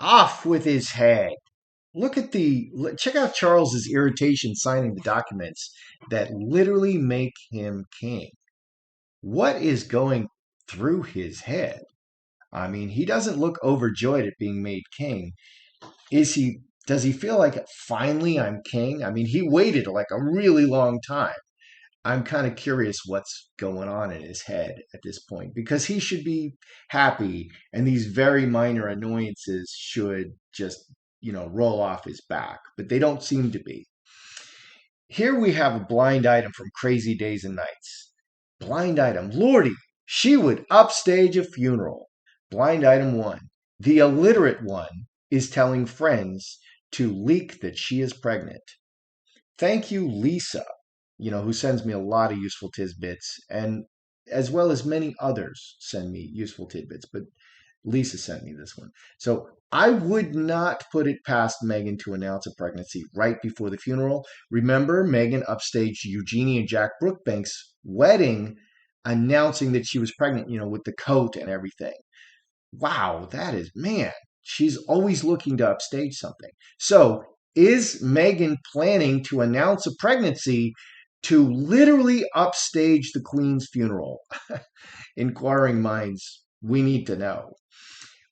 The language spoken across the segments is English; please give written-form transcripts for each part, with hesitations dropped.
Off with his head. Check out Charles's irritation signing the documents that literally make him king. What is going through his head? I mean, he doesn't look overjoyed at being made king. Does he feel like finally I'm king? I mean, he waited like a really long time. I'm kind of curious what's going on in his head at this point because he should be happy and these very minor annoyances should just, roll off his back, but they don't seem to be. Here we have a blind item from Crazy Days and Nights. Blind item, Lordy, she would upstage a funeral. Blind item one, the illiterate one is telling friends to leak that she is pregnant. Thank you, Lisa, who sends me a lot of useful tidbits, and as well as many others send me useful tidbits, but Lisa sent me this one. So I would not put it past Meghan to announce a pregnancy right before the funeral. Remember, Meghan upstaged Eugenie and Jack Brookbank's wedding, announcing that she was pregnant, with the coat and everything. Wow, man, she's always looking to upstage something. So is Meghan planning to announce a pregnancy to literally upstage the Queen's funeral? Inquiring minds, we need to know.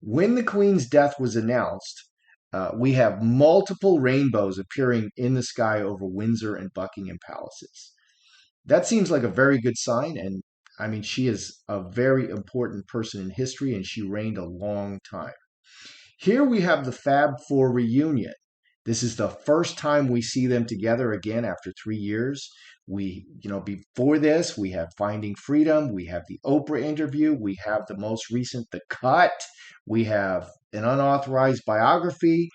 When the Queen's death was announced, we have multiple rainbows appearing in the sky over Windsor and Buckingham Palaces. That seems like a very good sign, and I mean, she is a very important person in history, and she reigned a long time. Here we have the Fab Four reunion. This is the first time we see them together again after 3 years. Before this, we have Finding Freedom, we have the Oprah interview, we have the most recent, The Cut, we have an unauthorized biography.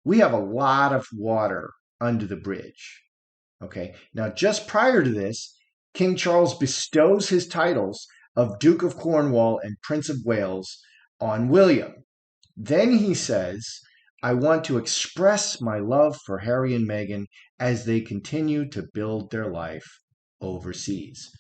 We have a lot of water under the bridge. Okay, now just prior to this, King Charles bestows his titles of Duke of Cornwall and Prince of Wales on William. Then he says, I want to express my love for Harry and Meghan as they continue to build their life overseas.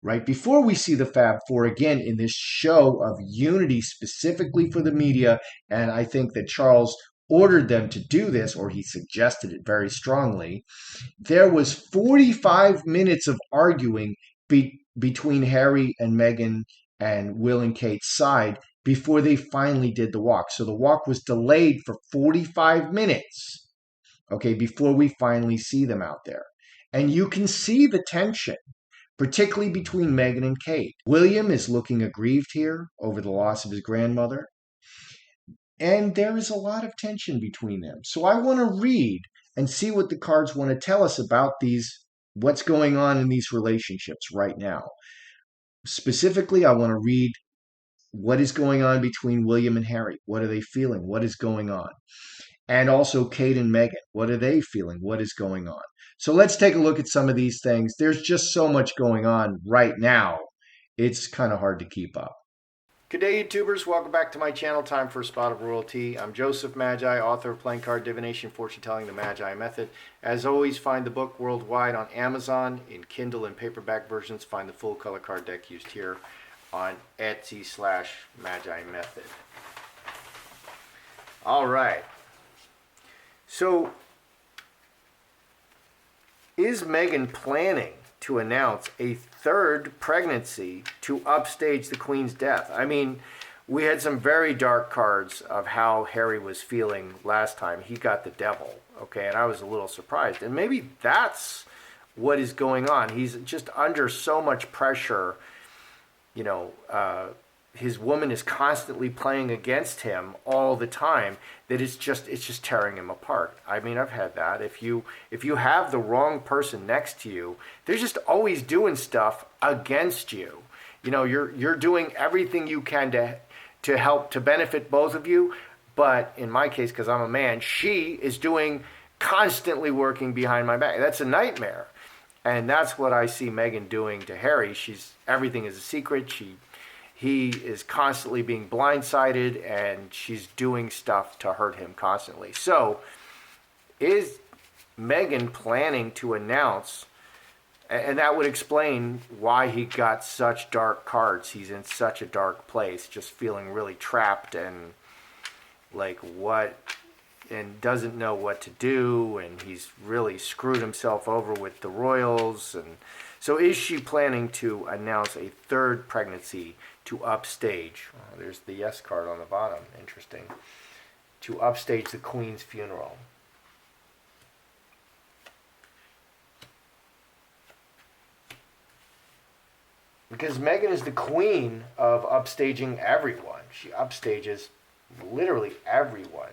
Right before we see the Fab Four again in this show of unity specifically for the media, and I think that Charles ordered them to do this, or he suggested it very strongly, there was 45 minutes of arguing between Harry and Meghan and Will and Kate's side before they finally did the walk. So the walk was delayed for 45 minutes, okay, before we finally see them out there. And you can see the tension, particularly between Meghan and Kate. William is looking aggrieved here over the loss of his grandmother. And there is a lot of tension between them. So I want to read and see what the cards want to tell us about what's going on in these relationships right now. Specifically, I want to read what is going on between William and Harry. What are they feeling? What is going on? And also Kate and Meghan. What are they feeling? What is going on? So let's take a look at some of these things. There's just so much going on right now. It's kind of hard to keep up. Good day, YouTubers. Welcome back to my channel. Time for a Spot of Royalty. I'm Joseph Magi, author of Playing Card Divination, Fortune Telling, The Magi Method. As always, find the book worldwide on Amazon in Kindle and paperback versions. Find the full color card deck used here on Etsy/Magi Method. All right. So, is Meghan planning to announce a third pregnancy to upstage the Queen's death? I mean, we had some very dark cards of how Harry was feeling last time. He got the devil, okay, and I was a little surprised. And maybe that's what is going on. He's just under so much pressure. His woman is constantly playing against him all the time, that it's just tearing him apart. I mean, I've had that. If you have the wrong person next to you, they're just always doing stuff against you. You're doing everything you can to help to benefit both of you, but in my case, because I'm a man, she is constantly working behind my back. That's a nightmare. And that's what I see Meghan doing to Harry. Everything is a secret. He is constantly being blindsided, and she's doing stuff to hurt him constantly. So, is Meghan planning to announce, and that would explain why he got such dark cards. He's in such a dark place, just feeling really trapped and like what, and doesn't know what to do, and he's really screwed himself over with the royals. And so is she planning to announce a third pregnancy to upstage? There's the yes card on the bottom. Interesting. To upstage the Queen's funeral. Because Meghan is the queen of upstaging everyone. She upstages literally everyone.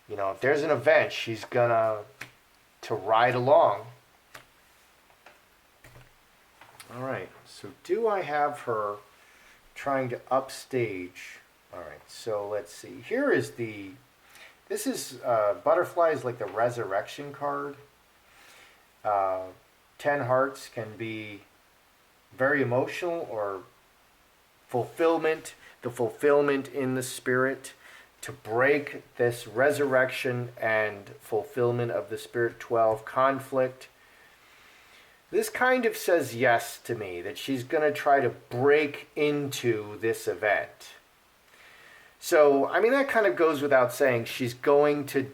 You know, if there's an event, she's gonna to ride along. All right, so do I have her trying to upstage? All right, so let's see. Here is this is, butterfly is like the resurrection card. 10 hearts can be very emotional, or fulfillment, the fulfillment in the spirit, to break this resurrection and fulfillment of the spirit. 12, conflict. This kind of says yes to me, that she's going to try to break into this event. So, I mean, that kind of goes without saying. She's going to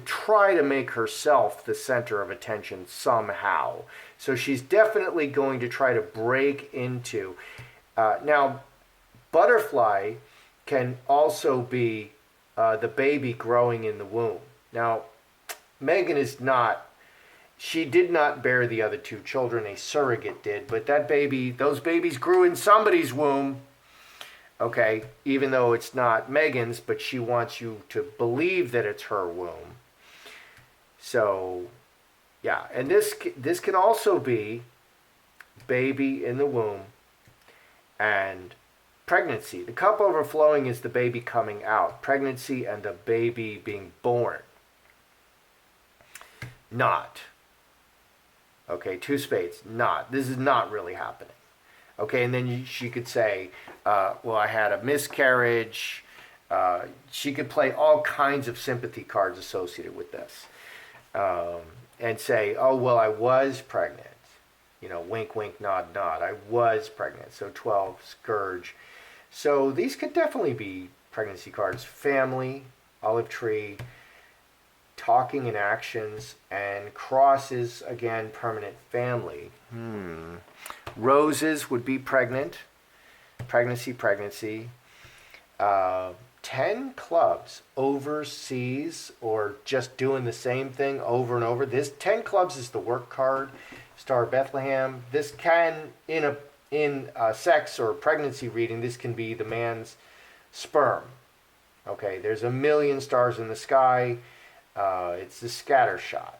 try to make herself the center of attention somehow. So she's definitely going to try to break into. Now, butterfly can also be the baby growing in the womb. Now, Meghan is not, she did not bear the other two children, a surrogate did, but that baby, those babies grew in somebody's womb. Okay, even though it's not Meghan's, but she wants you to believe that it's her womb. So, yeah, and this can also be baby in the womb and pregnancy. The cup overflowing is the baby coming out. Pregnancy and the baby being born. Not. Okay, 2 spades. Not. This is not really happening. Okay, and then she could say, well, I had a miscarriage. She could play all kinds of sympathy cards associated with this. And say, oh, well, I was pregnant. You know, wink, wink, nod, nod. I was pregnant. So 12, scourge. So these could definitely be pregnancy cards. Family, olive tree, talking and actions, and crosses, again, permanent family. Roses would be pregnant. Pregnancy, pregnancy. 10 clubs, overseas, or just doing the same thing over and over. This 10 clubs is the work card. Star of Bethlehem. This can, in a sex or pregnancy reading, this can be the man's sperm. Okay, there's a million stars in the sky. It's the scatter shot.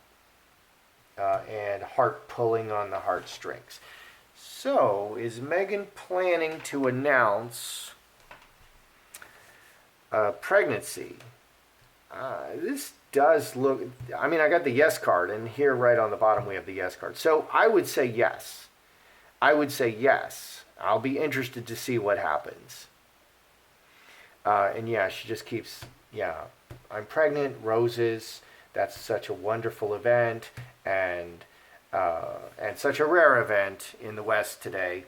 And heart pulling on the heartstrings. So, is Meghan planning to announce pregnancy? This does look, I mean, I got the yes card, and here right on the bottom we have the yes card. So I would say yes. I would say yes. I'll be interested to see what happens. And yeah, she just keeps, yeah, I'm pregnant, roses, that's such a wonderful event, and such a rare event in the West today.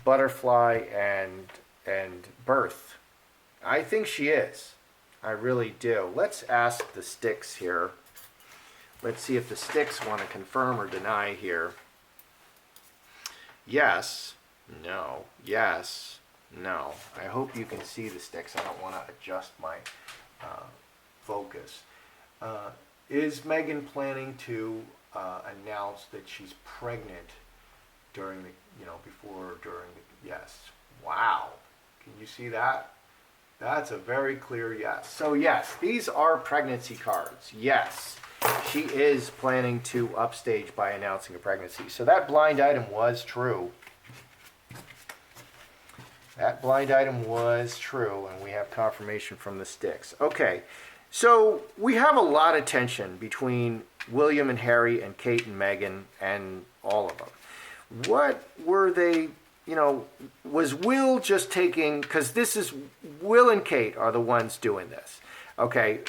Butterfly and birth. I think she is. I really do. Let's ask the sticks here. Let's see if the sticks want to confirm or deny here. Yes. No. Yes. No. I hope you can see the sticks. I don't want to adjust my focus. Is Meghan planning to announce that she's pregnant during the, before or during the, yes. Wow. Can you see that? That's a very clear yes. So yes, these are pregnancy cards. Yes, she is planning to upstage by announcing a pregnancy. So that blind item was true. That blind item was true, and we have confirmation from the sticks. Okay, so we have a lot of tension between William and Harry and Kate and Meghan and all of them. What were they... was Will just taking, because this is, Will and Kate are the ones doing this. Okay,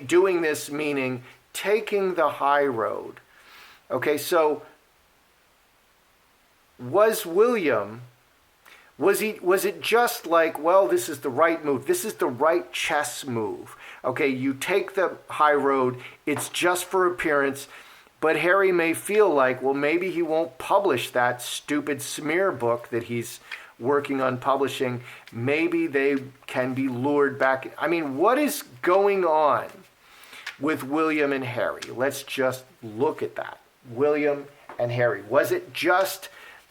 doing this meaning taking the high road. Okay, so was William Was it just like, well, this is the right move. This is the right chess move. Okay, you take the high road. It's just for appearance. But Harry may feel like, well, maybe he won't publish that stupid smear book that he's working on publishing. Maybe they can be lured back. I mean, what is going on with William and Harry? Let's just look at that. William and Harry. Was it just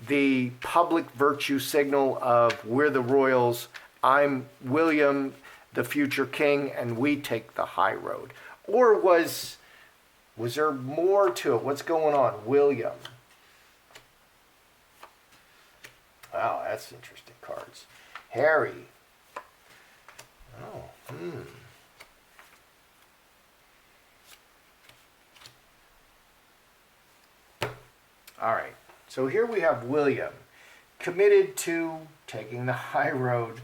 the public virtue signal of we're the royals, I'm William, the future king, and we take the high road? Or was there more to it? What's going on? William. Wow, that's interesting cards. Harry. Oh, All right. So here we have William, committed to taking the high road.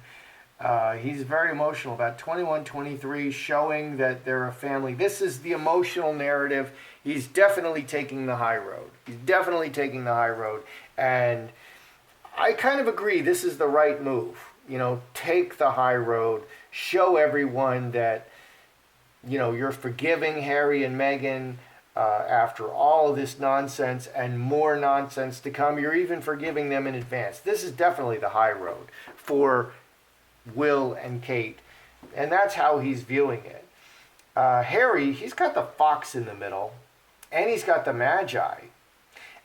He's very emotional about 21, 23, showing that they're a family. This is the emotional narrative. He's definitely taking the high road. He's definitely taking the high road. And I kind of agree, this is the right move. You know, take the high road, show everyone that, you know, you're forgiving Harry and Meghan after all of this nonsense and more nonsense to come. You're even forgiving them in advance. This is definitely the high road for Will and Kate, and that's how he's viewing it. Harry, he's got the fox in the middle, and he's got the magi,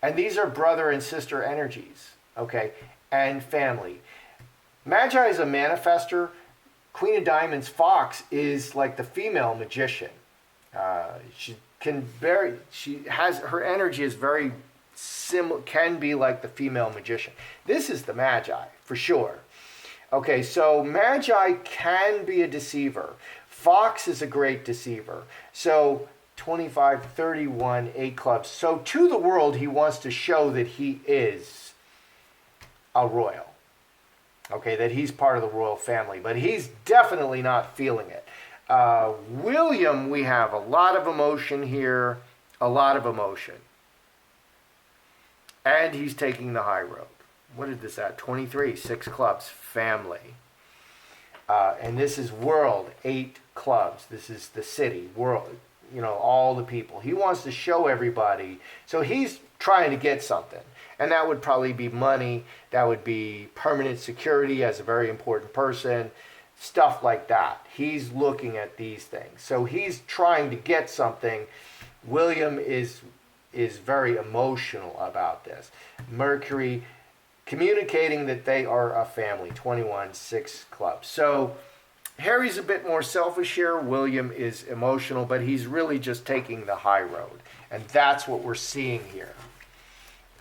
and these are brother and sister energies, okay, and family. Magi is a manifester. Queen of Diamonds, fox, is like the female magician. She has her energy is very similar, can be like the female magician. This is the magi for sure. Okay, so magi can be a deceiver. Fox is a great deceiver. So 25, 31, 8 clubs. So to the world, he wants to show that he is a royal. Okay, that he's part of the royal family. But he's definitely not feeling it. William, we have a lot of emotion here. A lot of emotion. And he's taking the high road. What is this at? 23, 6 clubs, family. And this is world, 8 clubs. This is the city, world, you know, all the people. He wants to show everybody. So he's trying to get something. And that would probably be money. That would be permanent security as a very important person. Stuff like that. He's looking at these things. So he's trying to get something. William is very emotional about this. Mercury, communicating that they are a family. 21, 6 clubs. So Harry's a bit more selfish here. William is emotional, but he's really just taking the high road. And that's what we're seeing here.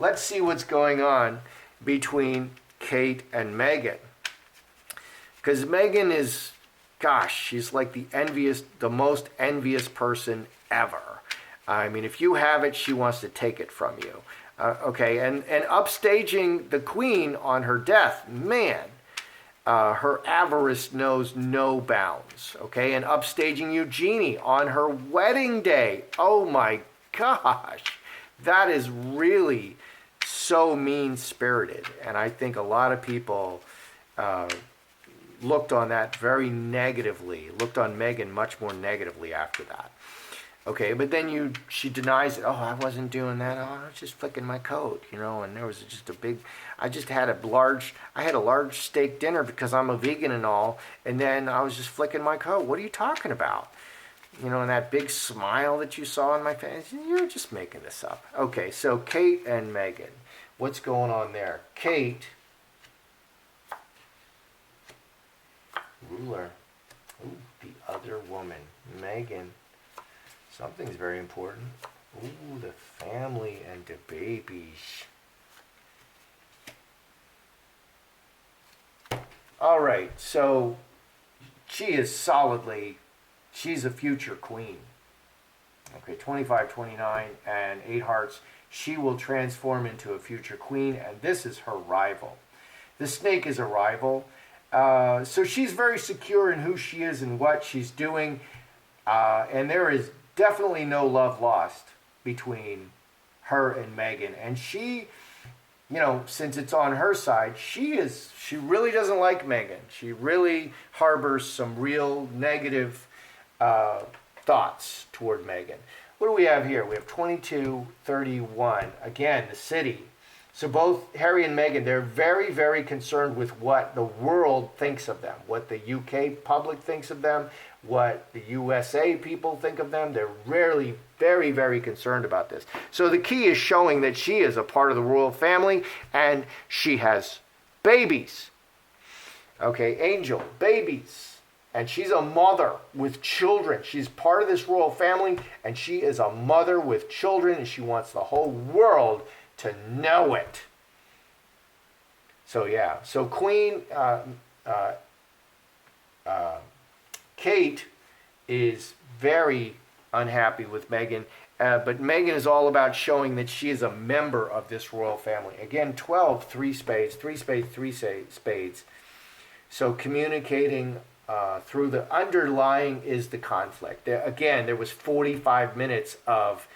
Let's see what's going on between Kate and Meghan. Because Meghan is, gosh, she's like the most envious person ever. I mean, if you have it, she wants to take it from you. Okay, and upstaging the queen on her death, man, her avarice knows no bounds. Okay, and upstaging Eugenie on her wedding day. Oh my gosh, that is really so mean-spirited. And I think a lot of people looked on that very negatively, looked on Meghan much more negatively after that. Okay, but then she denies it. Oh, I wasn't doing that. Oh, I was just flicking my coat, you know, and there was just I had a large steak dinner because I'm a vegan and all, and then I was just flicking my coat. What are you talking about? You know, and that big smile that you saw on my face, you're just making this up. Okay, so Kate and Meghan. What's going on there? Kate, ruler. Ooh, the other woman, Meghan. Something's very important. Ooh, the family and the babies. All right, so she's a future queen. Okay, 25, 29, and 8 hearts. She will transform into a future queen, and this is her rival. The snake is a rival. So she's very secure in who she is and what she's doing. And there is definitely no love lost between her and Meghan. And she since it's on her side, she really doesn't like Meghan. She really harbors some real negative uh, thoughts toward Meghan. What do we have here? We have 2231. Again, the city. So both Harry and Meghan, they're very, very concerned with what the world thinks of them, what the UK public thinks of them, what the USA people think of them. They're rarely very, very concerned about this. So the key is showing that she is a part of the royal family and she has babies. Okay, Angel, babies. And she's a mother with children. She's part of this royal family and she is a mother with children and she wants the whole world to know it. So yeah, so Queen Kate is very unhappy with Meghan, but Meghan is all about showing that she is a member of this royal family. Again, 12, three spades, three spades, three spades. So communicating through the underlying is the conflict. Again, there was 45 minutes of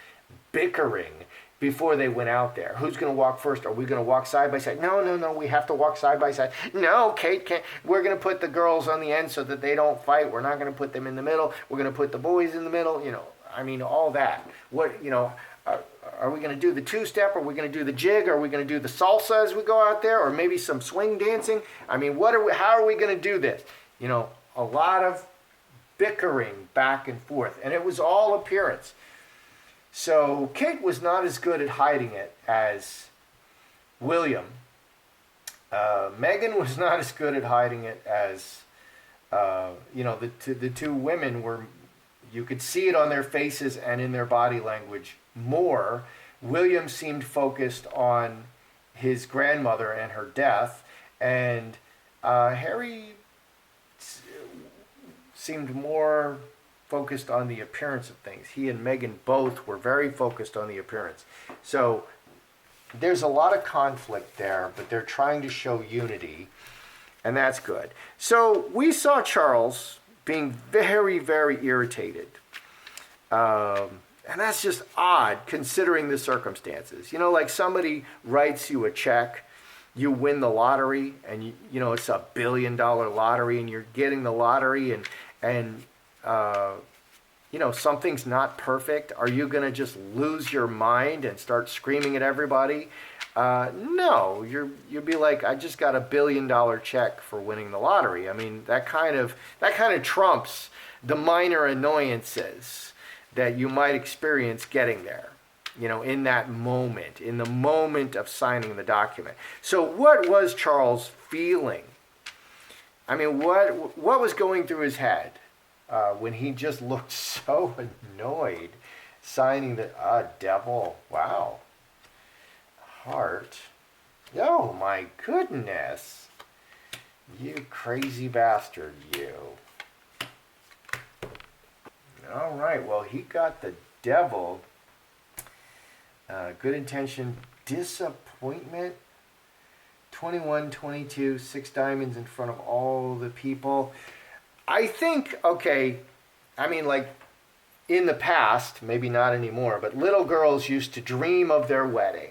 bickering before they went out there. Who's going to walk first? Are we going to walk side by side? No, we have to walk side by side. No, Kate can't. We're going to put the girls on the end so that they don't fight. We're not going to put them in the middle. We're going to put the boys in the middle. All that. Are we going to do the two-step? Are we going to do the jig? Are we going to do the salsa as we go out there? Or maybe some swing dancing? How are we going to do this? A lot of bickering back and forth. And it was all appearance. So Kate was not as good at hiding it as William. Meghan was not as good at hiding it as, the two women were, you could see it on their faces and in their body language more. William seemed focused on his grandmother and her death, and Harry seemed more focused on the appearance of things. He and Meghan both were very focused on the appearance. So there's a lot of conflict there, but they're trying to show unity, and that's good. So we saw Charles being very, very irritated. And that's just odd considering the circumstances. Like somebody writes you a check, you win the lottery, and it's $1 billion lottery, and you're getting the lottery, and something's not perfect. Are you going to just lose your mind and start screaming at everybody? No, you'll be like, I just got $1 billion check for winning the lottery. That kind of trumps the minor annoyances that you might experience getting there. In that moment, in the moment of signing the document. So what was Charles feeling? What was going through his head when he just looked so annoyed signing the devil? Wow. Heart. Oh my goodness. You crazy bastard, you. All right, well, he got the devil. Good intention, disappointment. 21, 22, 6 diamonds in front of all the people. I think, in the past, maybe not anymore, but little girls used to dream of their wedding.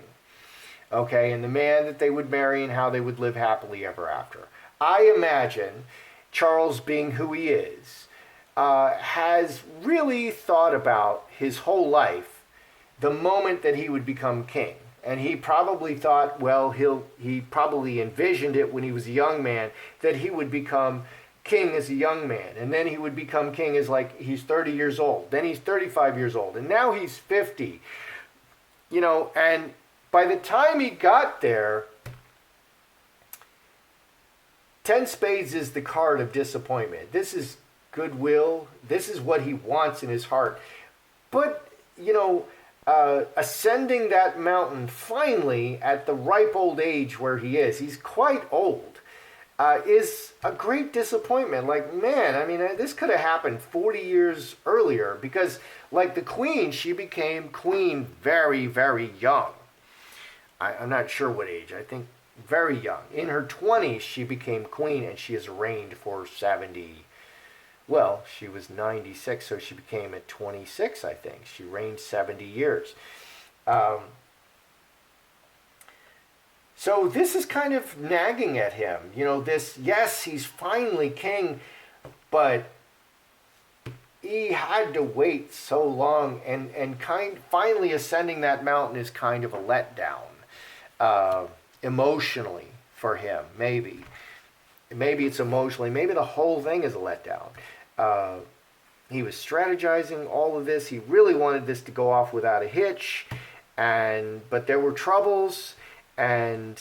Okay, and the man that they would marry and how they would live happily ever after. I imagine Charles, being who he is, has really thought about his whole life the moment that he would become king. And he probably thought, he probably envisioned it when he was a young man, that he would become king as a young man. And then he would become king as he's 30 years old. Then he's 35 years old. And now he's 50. And by the time he got there, 10 spades is the card of disappointment. This is goodwill. This is what he wants in his heart. But, ascending that mountain finally at the ripe old age where he's quite old, is a great disappointment. This could have happened 40 years earlier because, like the queen, she became queen very, very young. I'm not sure what age. I think very young. In her 20s, she became queen, and she has reigned for 70. Well, she was 96, so she became at 26, I think. She reigned 70 years. So this is kind of nagging at him. You know, this, yes, he's finally king, but he had to wait so long, and finally ascending that mountain is kind of a letdown, emotionally for him. Maybe it's emotionally. Maybe the whole thing is a letdown. He was strategizing all of this. He really wanted this to go off without a hitch, but there were troubles, and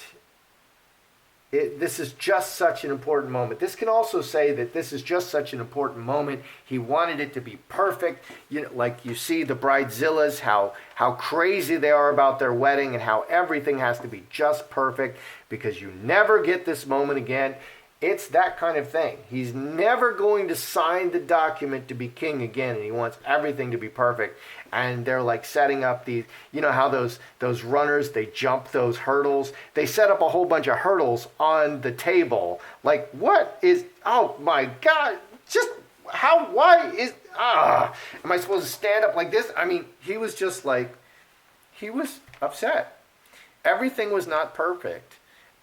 this is just such an important moment. This can also say that this is just such an important moment. He wanted it to be perfect. You know, like you see the bridezillas, how crazy they are about their wedding, and how everything has to be just perfect because you never get this moment again. It's that kind of thing. He's never going to sign the document to be king again, and he wants everything to be perfect. And they're like setting up these, you know how those runners, they jump those hurdles. They set up a whole bunch of hurdles on the table. Like, what is, oh my God, just why is, am I supposed to stand up like this? I mean, he was just like, he was upset. Everything was not perfect.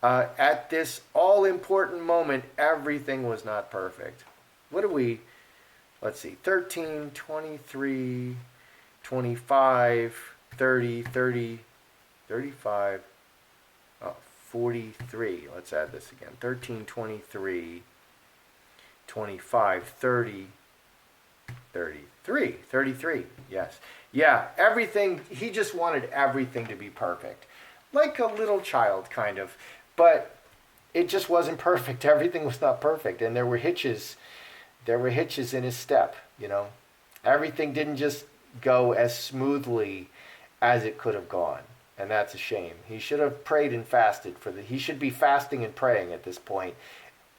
At this all-important moment, everything was not perfect. What do we, let's see, 13, 23, 25, 30, 30, 35, 43. Let's add this again. 13, 23, 25, 30, 33. 33, yes. Yeah, everything, he just wanted everything to be perfect. Like a little child, kind of. But it just wasn't perfect. Everything was not perfect. And there were hitches. There were hitches in his step, you know. Everything didn't just go as smoothly as it could have gone. And that's a shame. He should have prayed and fasted he should be fasting and praying at this point.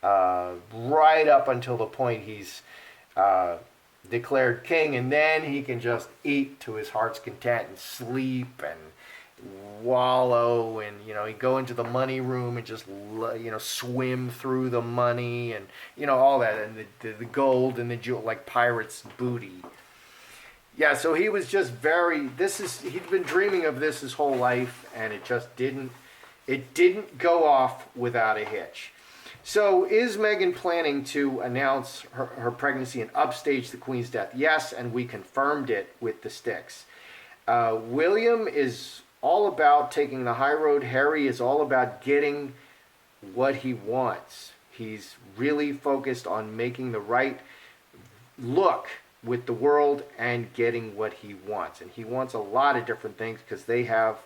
Right up until the point he's declared king. And then he can just eat to his heart's content and sleep and wallow, and you know, he'd go into the money room and just, you know, swim through the money, and you know, all that, and the gold and the jewel, like pirates booty. Yeah, so he was just he'd been dreaming of this his whole life, and it just didn't go off without a hitch. So is Meghan planning to announce her pregnancy and upstage the Queen's death? Yes, and we confirmed it with the sticks. William is all about taking the high road. Harry is all about getting what he wants. He's really focused on making the right look with the world and getting what he wants. And he wants a lot of different things because they have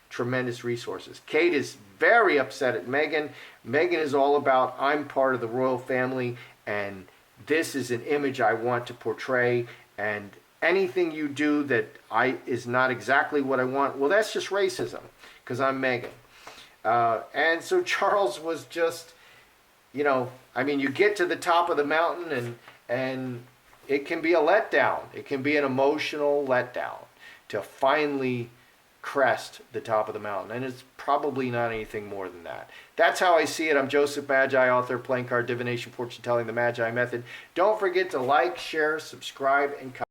tremendous resources. Kate is very upset at Meghan. Meghan is all about, I'm part of the royal family, and this is an image I want to portray, and anything you do that is not exactly what I want, well, that's just racism, because I'm Meghan. And so Charles was just, you know, I mean, you get to the top of the mountain, and it can be a letdown. It can be an emotional letdown to finally crest the top of the mountain. And it's probably not anything more than that. That's how I see it. I'm Joseph Magi, author of Playing Card Divination, Fortune Telling, The Magi Method. Don't forget to like, share, subscribe, and comment.